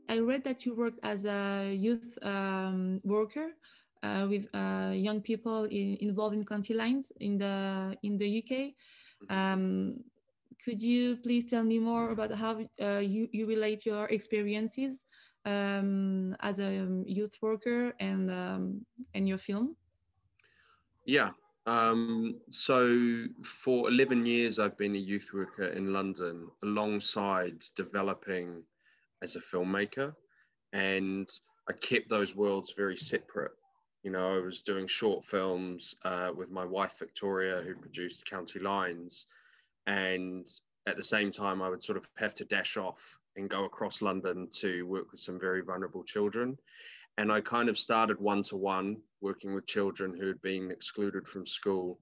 I read that you worked as a youth worker with young people involved in county lines in the UK. Could you please tell me more about how you relate your experiences as a youth worker and your film? Yeah. So for 11 years, I've been a youth worker in London alongside developing as a filmmaker. And I kept those worlds very separate. You know, I was doing short films with my wife, Victoria, who produced County Lines. And at the same time, I would sort of have to dash off and go across London to work with some very vulnerable children. And I kind of started one-to-one working with children who had been excluded from school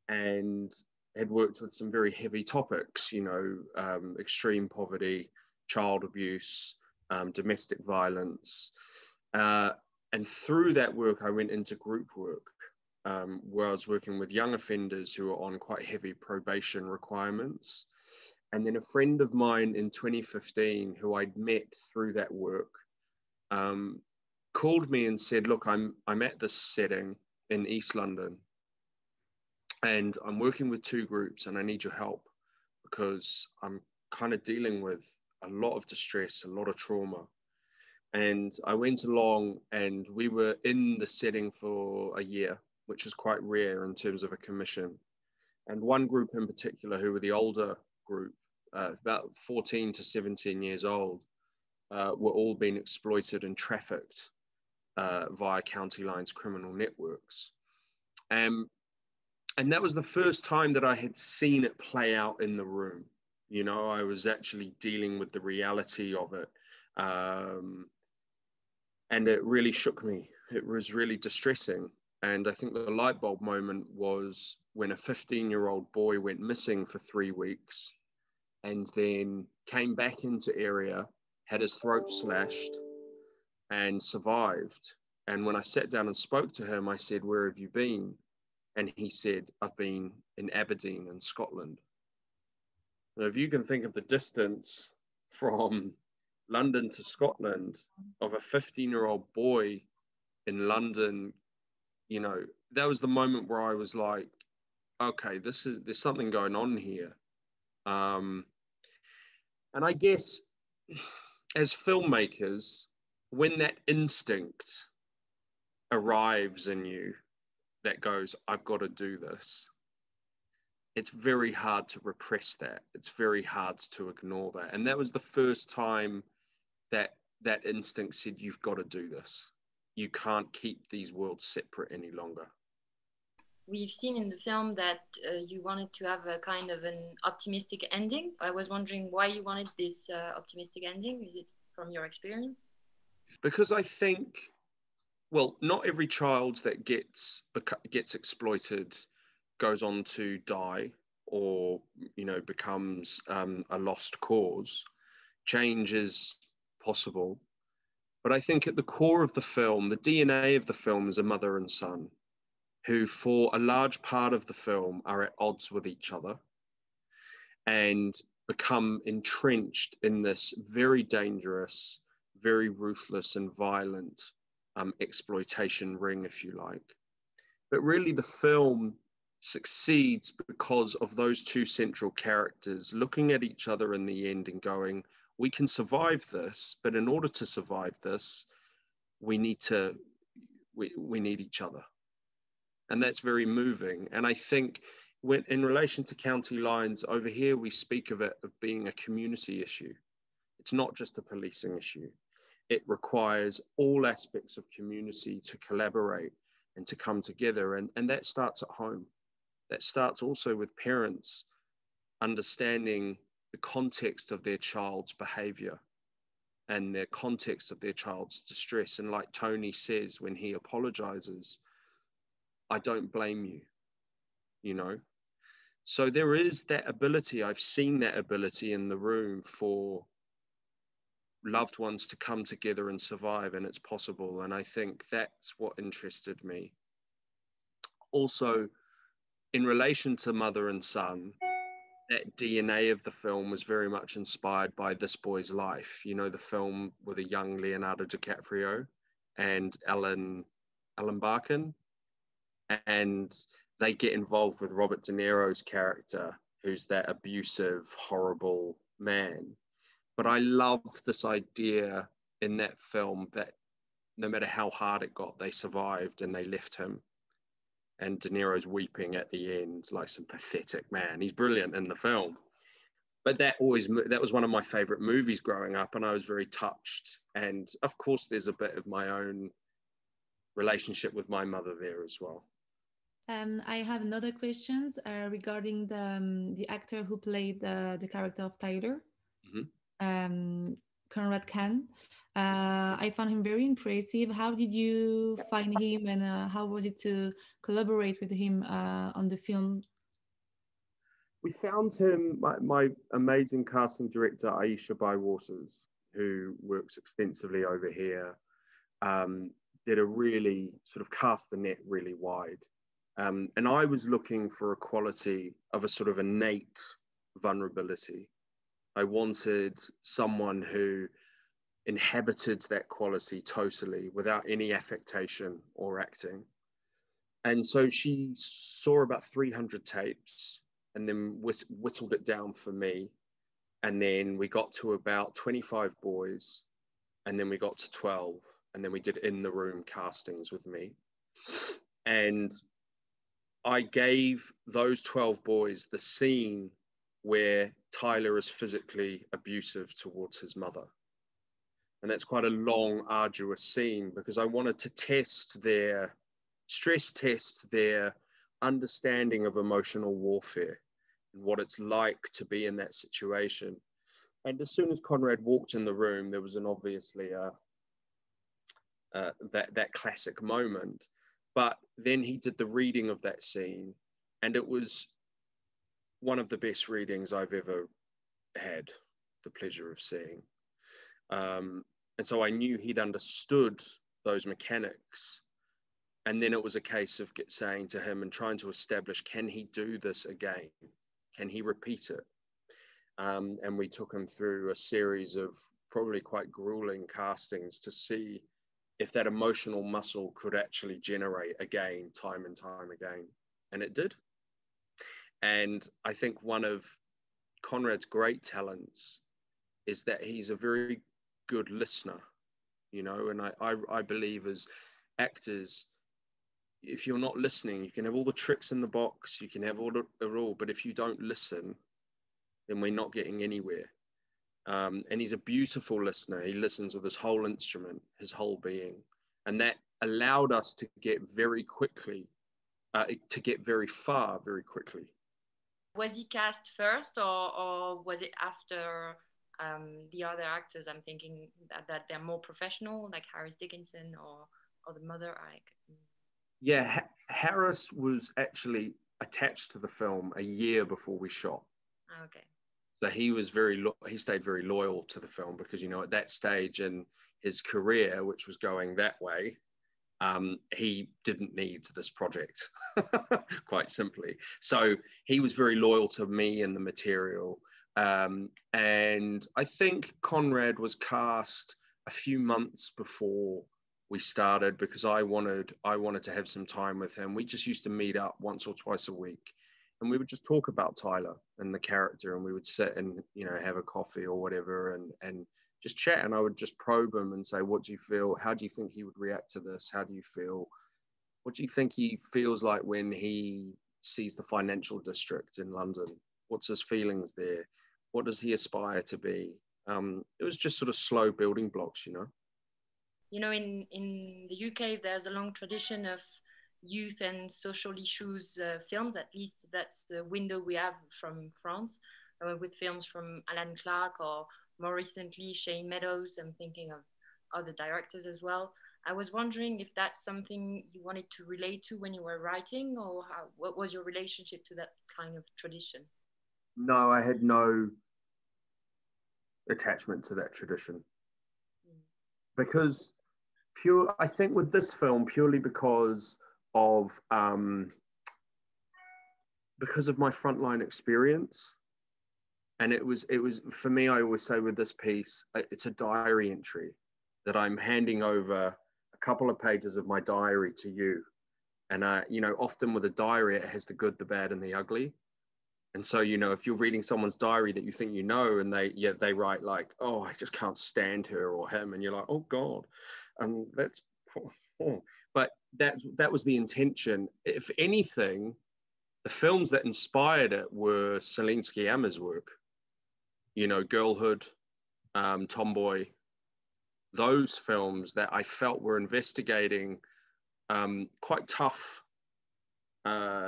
and had worked with some very heavy topics, you know, extreme poverty, child abuse, domestic violence. And through that work, I went into group work where I was working with young offenders who were on quite heavy probation requirements. And then a friend of mine in 2015, who I'd met through that work, called me and said, look, I'm at this setting in East London and I'm working with two groups and I need your help because I'm kind of dealing with a lot of distress, a lot of trauma. And I went along and we were in the setting for a year, which is quite rare in terms of a commission. And one group in particular, who were the older group, about 14 to 17 years old, were all being exploited and trafficked via County Lines criminal networks. And that was the first time that I had seen it play out in the room. You know, I was actually dealing with the reality of it. And it really shook me. It was really distressing. And I think the light bulb moment was when a 15-year-old boy went missing for 3 weeks and then came back into area, had his throat slashed and survived. And when I sat down and spoke to him, I said, where have you been? And he said, I've been in Aberdeen in Scotland. Now, if you can think of the distance from London to Scotland of a 15-year-old boy in London, you know, that was the moment where I was like, okay, there's something going on here. And I guess as filmmakers, when that instinct arrives in you that goes, I've got to do this, it's very hard to repress that. It's very hard to ignore that. And that was the first time that that instinct said, you've got to do this. You can't keep these worlds separate any longer. We've seen in the film that you wanted to have a kind of an optimistic ending. I was wondering why you wanted this optimistic ending. Is it from your experience? Because I think, well, not every child that gets exploited goes on to die or, you know, becomes a lost cause. Change is possible. But I think at the core of the film, the DNA of the film is a mother and son who for a large part of the film are at odds with each other and become entrenched in this very dangerous, very ruthless and violent exploitation ring, if you like. But really the film succeeds because of those two central characters looking at each other in the end and going, we can survive this, but in order to survive this, we need each other. And that's very moving. And I think when in relation to County Lines, over here, we speak of it of being a community issue. It's not just a policing issue. It requires all aspects of community to collaborate and to come together. And that starts at home. That starts also with parents understanding the context of their child's behavior and the context of their child's distress. And like Tony says, when he apologizes, I don't blame you, you know? So there is that ability. I've seen that ability in the room for loved ones to come together and survive, and it's possible. And I think that's what interested me. Also, in relation to mother and son, that DNA of the film was very much inspired by This Boy's Life. You know, the film with a young Leonardo DiCaprio and Alan Barkin, and they get involved with Robert De Niro's character, who's that abusive, horrible man. But I love this idea in that film that no matter how hard it got, they survived and they left him. And De Niro's weeping at the end like some pathetic man. He's brilliant in the film. But that was one of my favorite movies growing up, and I was very touched. And of course, there's a bit of my own relationship with my mother there as well. I have another questions regarding the actor who played the character of Tyler, Conrad Kahn. I found him very impressive. How did you find him, and how was it to collaborate with him on the film? We found him, my amazing casting director, Aisha Bywaters, who works extensively over here, did a really sort of cast the net really wide. And I was looking for a quality of a sort of innate vulnerability. I wanted someone who inhabited that quality totally without any affectation or acting. And so she saw about 300 tapes and then whittled it down for me. And then we got to about 25 boys, and then we got to 12, and then we did in the room castings with me. And I gave those 12 boys the scene where Tyler is physically abusive towards his mother. And that's quite a long, arduous scene, because I wanted to stress test their understanding of emotional warfare and what it's like to be in that situation. And as soon as Conrad walked in the room, there was obviously that classic moment. But then he did the reading of that scene, and it was one of the best readings I've ever had the pleasure of seeing. And so I knew he'd understood those mechanics. And then it was a case of saying to him and trying to establish, can he do this again? Can he repeat it? And we took him through a series of probably quite grueling castings to see if that emotional muscle could actually generate again, time and time again. And it did. And I think one of Conrad's great talents is that he's a very good listener, you know, and I believe as actors, if you're not listening, you can have all the tricks in the box, you can have all but if you don't listen, then we're not getting anywhere. And he's a beautiful listener. He listens with his whole instrument, his whole being. And that allowed us to get very far very quickly. Was he cast first, or was it after the other actors? I'm thinking that they're more professional, like Harris Dickinson or the mother. Yeah, Harris was actually attached to the film a year before we shot. Okay. So he stayed very loyal to the film, because, you know, at that stage in his career, which was going that way, he didn't need this project, quite simply. So he was very loyal to me and the material. And I think Conrad was cast a few months before we started, because I wanted to have some time with him. We just used to meet up once or twice a week, and we would just talk about Tyler and the character, and we would sit and, you know, have a coffee or whatever and just chat. And I would just probe him and say, what do you feel? How do you think he would react to this? How do you feel? What do you think he feels like when he sees the financial district in London? What's his feelings there? What does he aspire to be? It was just sort of slow building blocks, you know. You know, in the UK, there's a long tradition of youth and social issues films. At least that's the window we have from France, with films from Alan Clark, or more recently Shane Meadows. I'm thinking of other directors as well. I was wondering if that's something you wanted to relate to when you were writing, or what was your relationship to that kind of tradition? No, I had no attachment to that tradition. Because I think with this film, purely because of my frontline experience, And it was for me, I always say with this piece, it's a diary entry that I'm handing over a couple of pages of my diary to you. And, you know, often with a diary, it has the good, the bad, and the ugly. And so, you know, if you're reading someone's diary that you think you know, and they write like, oh, I just can't stand her or him. And you're like, oh, God, that's, oh. But that was the intention. If anything, the films that inspired it were Celine Sciamma's work, you know, Girlhood, Tomboy, those films that I felt were investigating quite tough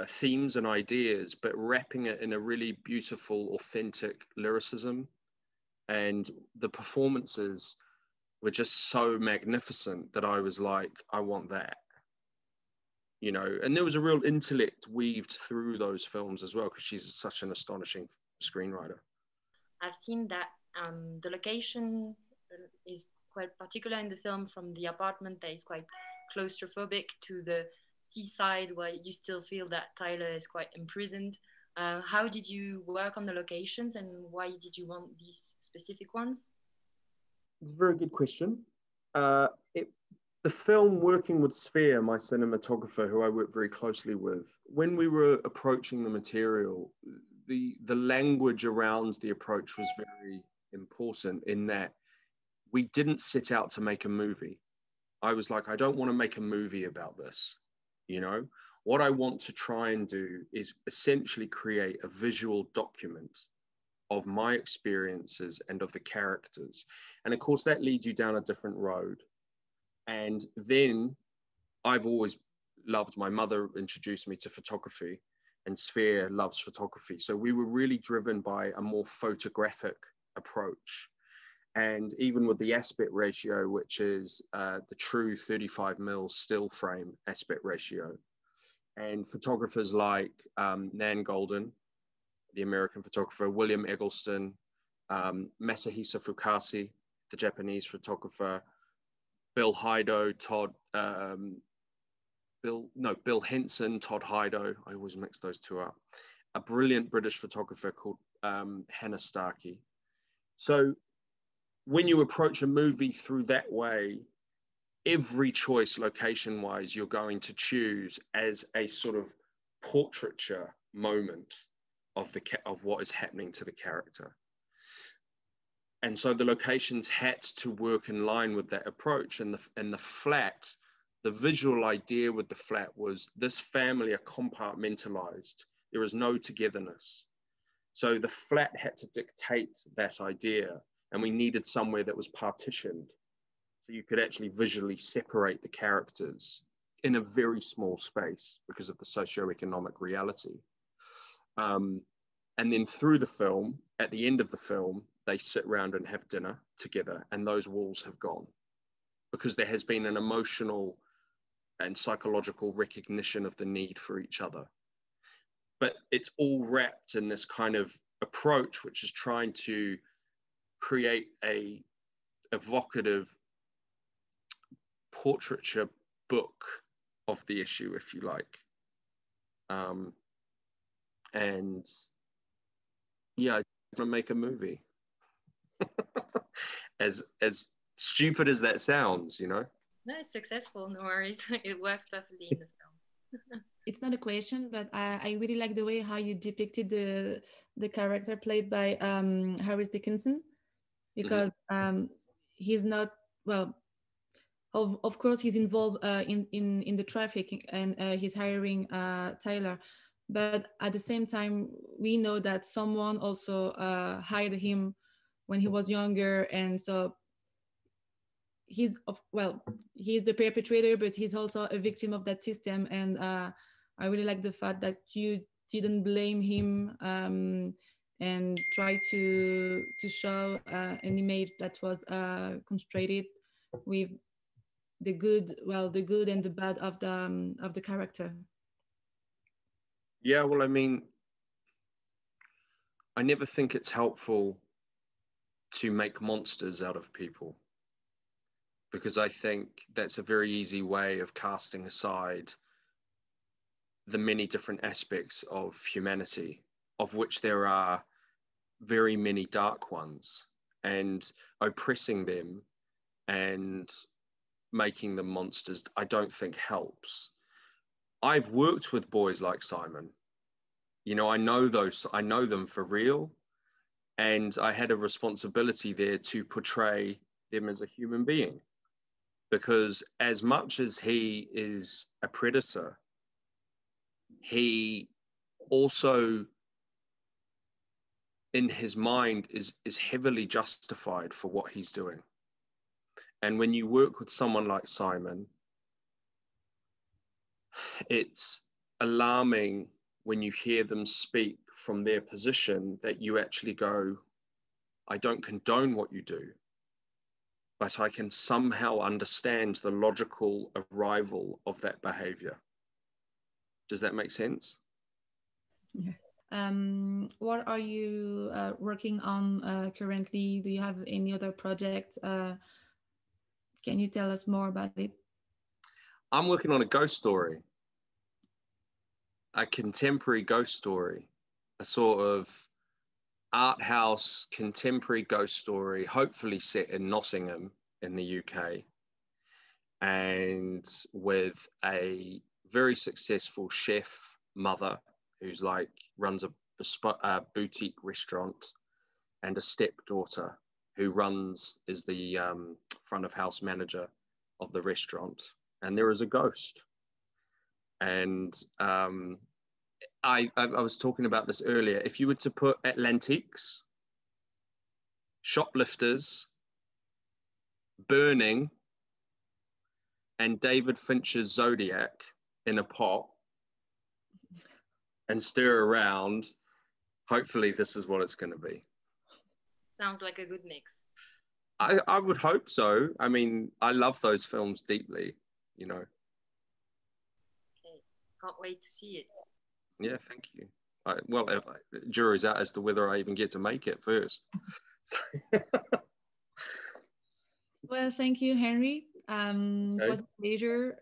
themes and ideas, but wrapping it in a really beautiful, authentic lyricism. And the performances were just so magnificent that I was like, I want that. You know, and there was a real intellect weaved through those films as well, because she's such an astonishing screenwriter. I've seen that the location is quite particular in the film, from the apartment that is quite claustrophobic to the seaside where you still feel that Tyler is quite imprisoned. How did you work on the locations, and why did you want these specific ones? Very good question. The film, working with Sphere, my cinematographer, who I work very closely with, when we were approaching the material, the language around the approach was very important, in that we didn't set out to make a movie. I was like, I don't want to make a movie about this. You know, what I want to try and do is essentially create a visual document of my experiences and of the characters. And of course, that leads you down a different road. And then I've always loved, my mother introduced me to photography, and Sphere loves photography. So we were really driven by a more photographic approach. And even with the aspect ratio, which is the true 35mm still frame aspect ratio. And photographers like Nan Goldin, the American photographer, William Eggleston, Masahisa Fukasi, the Japanese photographer, Bill Heido, Bill Henson, Todd Heido. I always mix those two up. A brilliant British photographer called Hannah Starkey. So when you approach a movie through that way, every choice location-wise you're going to choose as a sort of portraiture moment of what is happening to the character. And so the locations had to work in line with that approach. And the flat, the visual idea with the flat was, this family are compartmentalized. There is no togetherness. So the flat had to dictate that idea. And we needed somewhere that was partitioned, so you could actually visually separate the characters in a very small space because of the socioeconomic reality. And then through the film, at the end of the film, they sit around and have dinner together, and those walls have gone because there has been an emotional and psychological recognition of the need for each other. But it's all wrapped in this kind of approach, which is trying to create a evocative portraiture book of the issue, if you like. And yeah, I want to make a movie. as stupid as that sounds, you know. No, it's successful, no worries. It worked perfectly in the film. It's not a question, but I really like the way how you depicted the character played by Harris Dickinson, because he's not, well, of course he's involved in the trafficking, and he's hiring Tyler, but at the same time we know that someone also hired him when he was younger, and so he's the perpetrator, but he's also a victim of that system. And I really like the fact that you didn't blame him, and try to show an image that was constructed with the good and the bad of the character. Yeah, well, I mean, I never think it's helpful to make monsters out of people, because I think that's a very easy way of casting aside the many different aspects of humanity, of which there are very many dark ones and oppressing them and making them monsters, I don't think helps. I've worked with boys like Simon. You know, I know them for real. And I had a responsibility there to portray them as a human being. Because as much as he is a predator, he also, in his mind, is heavily justified for what he's doing. And when you work with someone like Simon, it's alarming when you hear them speak from their position that you actually go, I don't condone what you do, but I can somehow understand the logical arrival of that behavior. Does that make sense? Yeah. What are you working on currently? Do you have any other projects? Can you tell us more about it? I'm working on a ghost story, a contemporary ghost story, a sort of art house contemporary ghost story, hopefully set in Nottingham in the UK, and with a very successful chef mother who's like runs a boutique restaurant, and a stepdaughter who is the front of house manager of the restaurant, and there is a ghost. And I was talking about this earlier. If you were to put Atlantiques, shoplifters, burning, and David Fincher's Zodiac in a pot and stir around, hopefully this is what it's going to be. Sounds like a good mix. I would hope so. I mean, I love those films deeply, you know. Okay. Can't wait to see it. Yeah, thank you. Well, jury's out as to whether I even get to make it first. Well, thank you, Henry. Okay. It was a pleasure.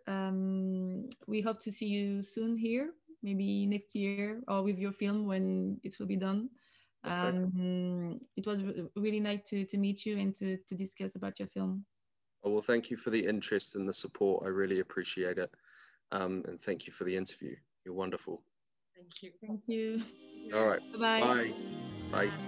We hope to see you soon here, maybe next year, or with your film when it will be done. Okay. It was really nice to meet you and to discuss about your film. Oh, well, thank you for the interest and the support. I really appreciate it. And thank you for the interview. You're wonderful. Thank you. Thank you. All right. Bye-bye. Bye. Bye.